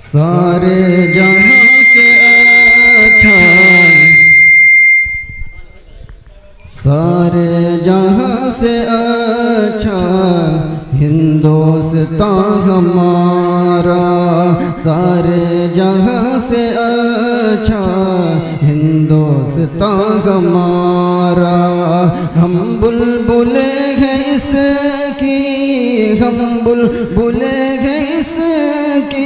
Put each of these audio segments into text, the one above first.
सारे जहां से अच्छा, सारे जहां से अच्छा हिंदुस्तान हमारा, सारे जहां से अच्छा हिंदुस्तान हमारा। हम बुलबुले हैं इसकी, हम बुलबुले हैं इसकी,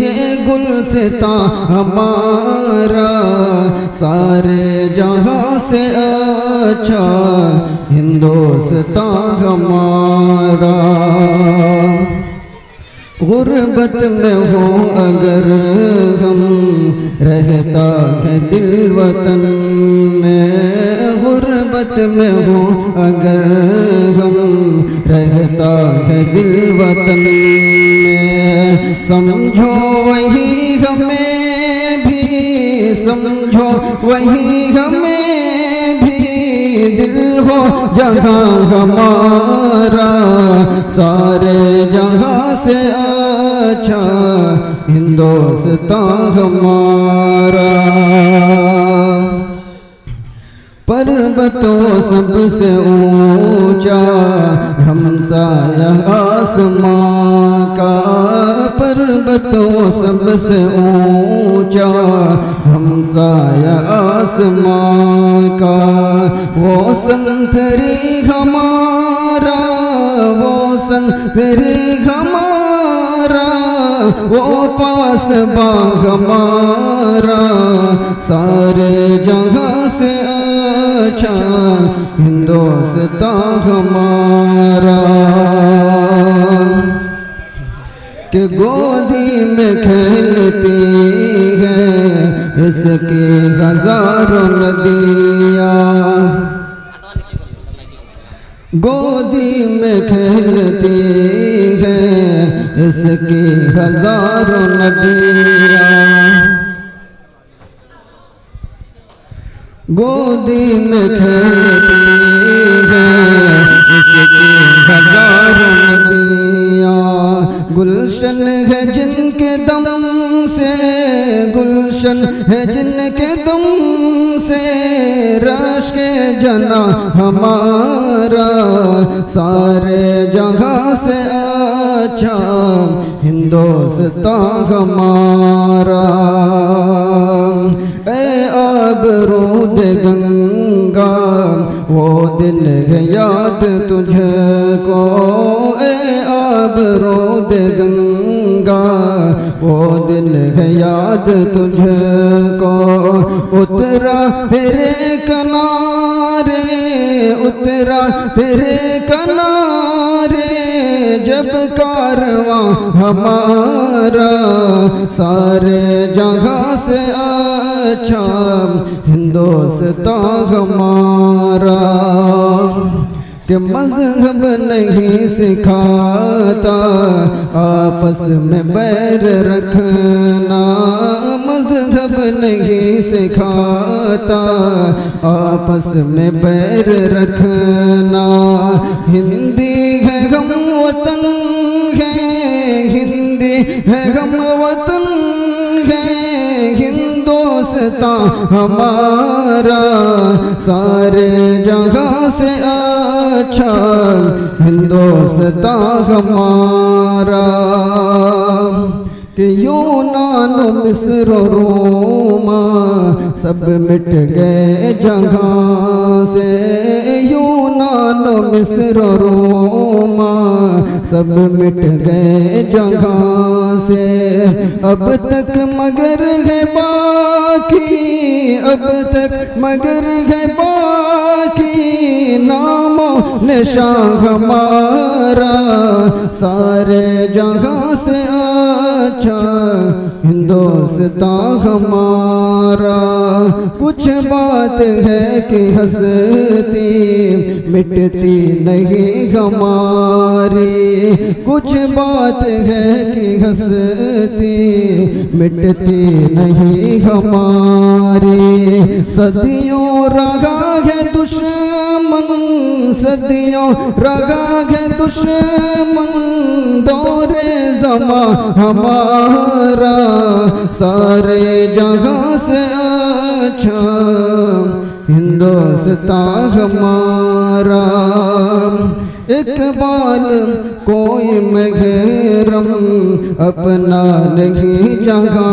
ये गुलसितां हमारा, सारे जहां से अच्छा हिंदुस्तान हमारा। गुर्बत में हो अगर हम रहता है दिल वतन में, गुर्बत में हो अगर हम रहता है दिल वतन में, समझो वही हमें भी, समझो वही हमें भी दिल हो जहाँ हमारा, सारे जहाँ से अच्छा हिंदुस्तान हमारा। पर्वतों सबसे ऊंचा हमसाया आसमां का, पर्वतों सबसे ऊंचा हमसाया आसमां का, वो संतरी हमारा, वो संतरी हमारा, वो पास बाग हमारा, सारे जगह से अच्छा हिंदुस्तान हमारा। कि गोदी में खेलती है इसकी हजारों नदियाँ, गोदी में खेलती है इसकी हजारों नदियाँ, गोदी में खेलती है इसकी हजारों नदियाँ। गुलशन है जिनके दम से, गुलशन है जिनके दम से रश के जना हमारा, सारे जगह से अच्छा हिंदुस्तान हमारा। ए आबरूद गंगा वो दिन है याद तुझको, ए आबरूद गंगा वो दिन है याद तुझको, उतरा तेरे किनारे, उतरा तेरे किनारे जब कारवां हमारा, सारे जगह से अच्छा हिंदुस्तान हमारा। कि मज़हब नहीं सिखाता आपस में बैर रखना, मज़हब नहीं सिखाता आपस में बैर रखना, हिंदी है हम वतन है, हिंदी है हम वतन है, हिंदुस्तान हमारा, सारे जगह से अच्छा हिंदुस्तान हमारा। कि यूनान मिस्र रोमा सब मिट गए जहाँ से, यूनान मिस्र रोमा सब मिट गए जहाँ से, अब तक मगर है बाकी, अब तक मगर है बाकी नामो निशान हमारा, सारे जगह से अच्छा हिंदुस्तान हमारा। कुछ बात है कि हंसती मिटती नहीं हमारी, कुछ बात है कि हंसती मिटती नहीं हमारी, सदियों रहा है दुश्मन, सदियों रगा है दुश्मन दौरे ज़मा हमारा, सारे जगह से अच्छा हिंदुस्तान हमारा। इकबाल कोई महरम अपना नहीं जगह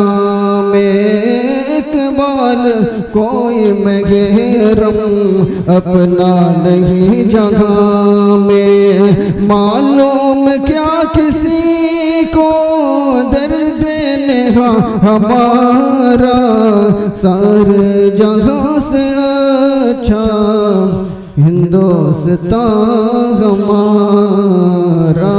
में, इकबाल कोई महरम अपना नहीं जगह में। मालूम क्या किसी को दर्द नेहा हमारा, सारे जगह से अच्छा हिंदुस्तान हमारा।